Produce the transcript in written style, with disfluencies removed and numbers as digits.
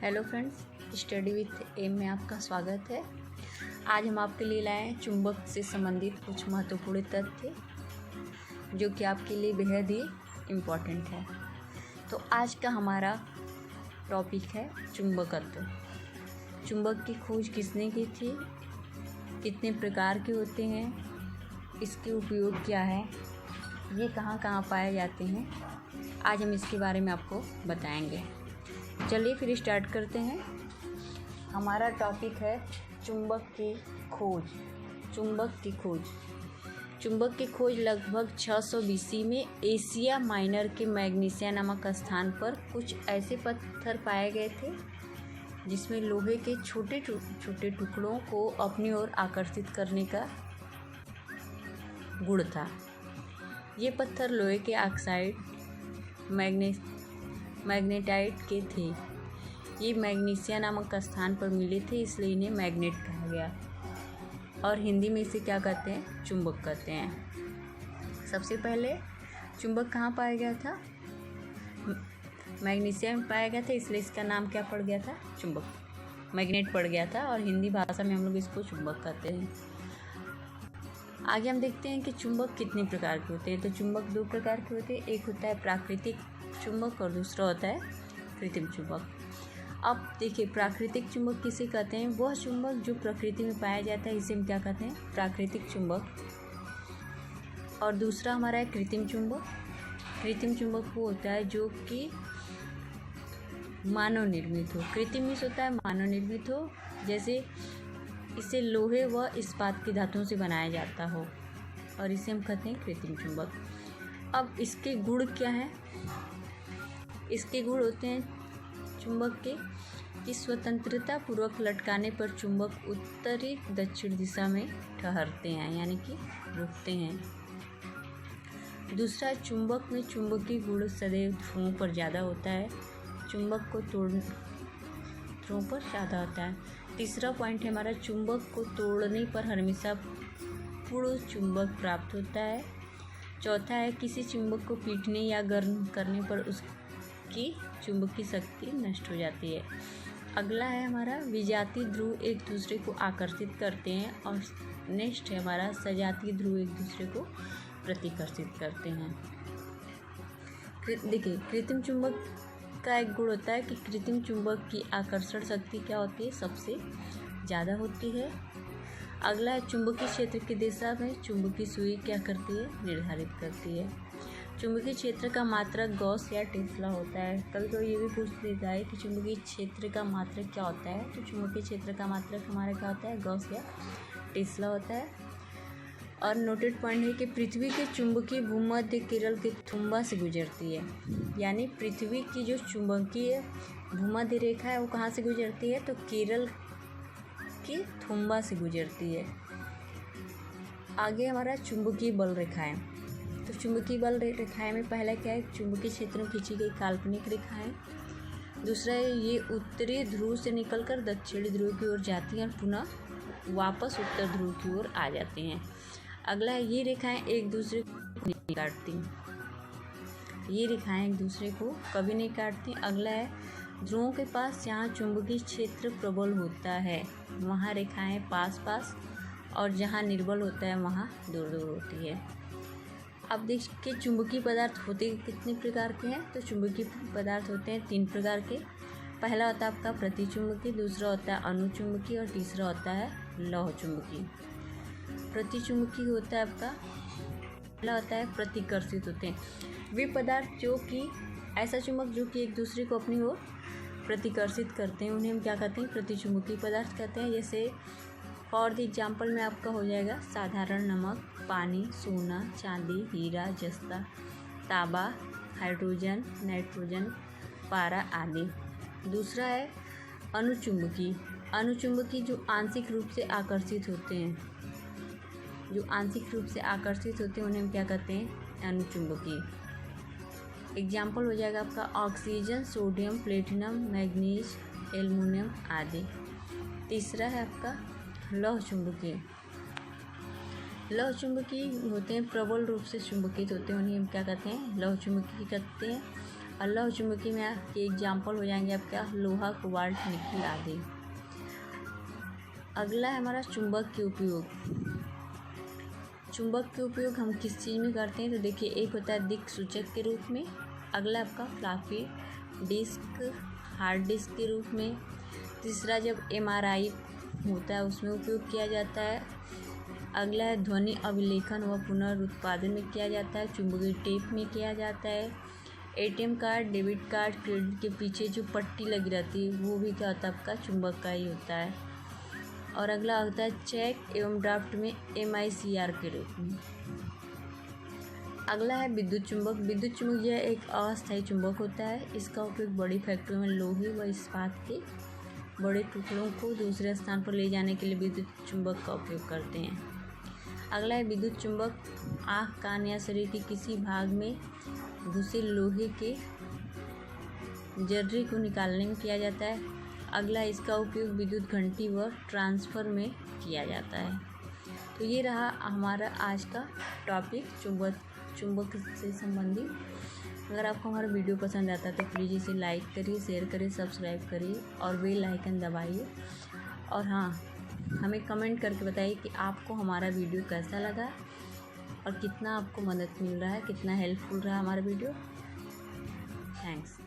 Hello friends, study with M में आपका स्वागत है। आज हम आपके लिए लाए हैं चुंबक से संबंधित कुछ महत्वपूर्ण तथ्य जो कि आपके लिए बेहद ही इम्पोर्टेंट है। तो आज का हमारा टॉपिक है चुंबकत्व। चुंबक की खोज किसने की थी, कितने प्रकार के होते हैं, इसके उपयोग क्या है, ये कहाँ कहाँ पाए जाते हैं, आज हम इसके बारे में आपको बताएंगे। चलिए फिर स्टार्ट करते हैं। हमारा टॉपिक है चुंबक की खोज। चुंबक की खोज लगभग 600 BC में एशिया माइनर के मैग्नीसिया नामक स्थान पर कुछ ऐसे पत्थर पाए गए थे जिसमें लोहे के छोटे छोटे टुकड़ों को अपनी ओर आकर्षित करने का गुण था। ये पत्थर लोहे के ऑक्साइड मैग्नेटाइट के थे। ये मैग्नीसिया नामक स्थान पर मिले थे, इसलिए इन्हें मैग्नेट कहा गया और हिंदी में इसे क्या कहते हैं, चुंबक कहते हैं। सबसे पहले चुंबक कहाँ पाया गया था, मैग्नीसिया में पाया गया था, इसलिए इसका नाम क्या पड़ गया था, चुंबक, मैग्नेट पड़ गया था और हिंदी भाषा में हम लोग इसको चुंबक कहते हैं। आगे हम देखते हैं कि चुंबक कितने प्रकार के होते हैं। तो चुंबक दो प्रकार के होते हैं, एक होता है प्राकृतिक चुंबक और दूसरा होता है कृत्रिम चुंबक। अब देखिए, प्राकृतिक चुंबक किसे कहते हैं, वह चुंबक जो प्रकृति में पाया जाता है इसे हम क्या कहते हैं, प्राकृतिक चुंबक। और दूसरा हमारा है कृत्रिम चुंबक। कृत्रिम चुंबक वो होता है जो कि मानव निर्मित हो। कृत्रिम मीन्स होता है मानव निर्मित हो, जैसे इसे लोहे व इस्पात की धातुओं से बनाया जाता हो, और इसे हम कहते हैं कृत्रिम चुंबक। अब इसके गुण क्या हैं, इसके गुण होते हैं चुंबक के कि स्वतंत्रता पूर्वक लटकाने पर चुंबक उत्तरी दक्षिण दिशा में ठहरते हैं, यानी कि रुकते हैं। दूसरा, चुंबक में चुंबकीय गुण सदैव ध्रुवों पर ज़्यादा होता है, चुंबक को ध्रुवों पर ज़्यादा होता है। तीसरा पॉइंट है हमारा, चुंबक को तोड़ने पर हमेशा पूर्ण चुंबक प्राप्त होता है। चौथा है, किसी चुंबक को पीटने या गर्म करने पर उसकी चुंबकीय शक्ति नष्ट हो जाती है। अगला है हमारा, विजातीय ध्रुव एक दूसरे को आकर्षित करते हैं, और नेक्स्ट है हमारा, सजातीय ध्रुव एक दूसरे को प्रतिकर्षित करते हैं। देखिए, कृत्रिम चुंबक का एक गुण होता है कि कृत्रिम चुंबक की आकर्षण शक्ति क्या होती है, सबसे ज़्यादा होती है। अगला है, चुंबकीय क्षेत्र की दिशा में चुंबकीय सुई क्या करती है, निर्धारित करती है। चुंबकीय क्षेत्र का मात्रक गॉस या टेस्ला होता है। कभी कभी ये भी पूछ लेता है कि चुंबकीय क्षेत्र का मात्रक क्या होता है, तो चुंबकीय क्षेत्र का मात्रक हमारा क्या होता है, गॉस या टेस्ला होता है। और नोटेड पॉइंट है कि पृथ्वी के चुंबकीय भूमध्य केरल के थुम्बा से गुजरती है, यानी पृथ्वी की जो चुंबकीय भूमध्य रेखा है वो कहाँ से गुजरती है, तो केरल की थुम्बा से गुजरती है। आगे हमारा चुंबकीय बल रेखाएं। तो चुंबकीय बल रेखाएं में पहला क्या है, चुंबकीय क्षेत्र में खींची गई काल्पनिक रेखाएं। दूसरा है, ये उत्तरी ध्रुव से निकलकर दक्षिणी ध्रुव की ओर जाती हैं और पुनः वापस उत्तर ध्रुव की ओर आ जाती हैं। अगला है, ये रेखाएं एक दूसरे को नहीं काटती, ये रेखाएं एक दूसरे को कभी नहीं काटती। अगला है, ध्रुवों के पास जहाँ चुंबकीय क्षेत्र प्रबल होता है वहाँ रेखाएं पास पास, और जहाँ निर्बल होता है वहाँ दूर दूर होती है। अब देखिए, चुंबकीय पदार्थ होते कितने प्रकार के हैं, तो चुंबकीय पदार्थ होते हैं 3 प्रकार के। पहला होता है आपका प्रतिचुंबकीय, दूसरा होता है अनुचुंबकीय और तीसरा होता है लौह चुंबकीय। प्रतिचुंबकीय होता है आपका, पहला होता है प्रतिकर्षित होते हैं, वे पदार्थ जो कि ऐसा चुंबक जो कि एक दूसरे को अपनी ओर प्रतिकर्षित करते हैं, उन्हें हम क्या कहते हैं, प्रतिचुंबकीय पदार्थ कहते हैं। जैसे फॉर द एग्जाम्पल में आपका हो जाएगा साधारण नमक, पानी, सोना, चांदी, हीरा, जस्ता, तांबा, हाइड्रोजन, नाइट्रोजन, पारा आदि। दूसरा है अनुचुंबकीय। अनुचुंबकीय जो आंशिक रूप से आकर्षित होते हैं, उन्हें हम क्या कहते हैं, अनुचुंबकीय। एग्जाम्पल हो जाएगा आपका oxygen, sodium, platinum, manganese, aluminium आदि। तीसरा है आपका लौह चुंबकीय। लौह चुंबकीय होते हैं प्रबल रूप से चुंबकित होते हैं, उन्हें हम क्या कहते हैं, लौह चुंबकीय कहते हैं। अल्लाह चुंबकी में के एग्जाम्पल हो जाएंगे आपका लोहा, कोबाल्ट, निकिल आदि। अगला है हमारा चुंबक के उपयोग। चुंबक के उपयोग हम किस चीज़ में करते हैं, तो देखिए एक होता है दिक् सूचक के रूप में, अगला आपका फ्लॉपी डिस्क, हार्ड डिस्क के रूप में, तीसरा जब MRI होता है उसमें उपयोग किया जाता है, अगला है ध्वनि अभिलेखन व पुनरुत्पादन में किया जाता है, चुंबकीय टेप में किया जाता है, ATM card, debit card, credit के पीछे जो पट्टी लगी रहती है वो भी क्या होता है आपका चुंबक का ही होता है। और अगला होता है चेक एवं ड्राफ्ट में MICR के रूप में। अगला है विद्युत चुंबक। विद्युत चुंबक यह एक अस्थायी चुंबक होता है। इसका उपयोग बड़ी फैक्ट्रियों में लोहे व इस्पात के बड़े टुकड़ों को दूसरे स्थान पर ले जाने के लिए विद्युत चुंबक का उपयोग करते हैं। अगला है विद्युत चुंबक आँख, कान या शरीर के किसी भाग में घुसे लोहे के जर्रे को निकालने में किया जाता है। अगला इसका उपयोग विद्युत घंटी व ट्रांसफर में किया जाता है। तो ये रहा हमारा आज का टॉपिक चुंबक से संबंधित। अगर आपको हमारा वीडियो पसंद आता है तो प्लीज़ इसे लाइक करिए, शेयर करिए, सब्सक्राइब करिए और बेल आइकन दबाइए। और हाँ, हमें कमेंट करके बताइए कि आपको हमारा वीडियो कैसा लगा और कितना आपको मदद मिल रहा है, कितना हेल्पफुल रहा हमारा वीडियो। थैंक्स।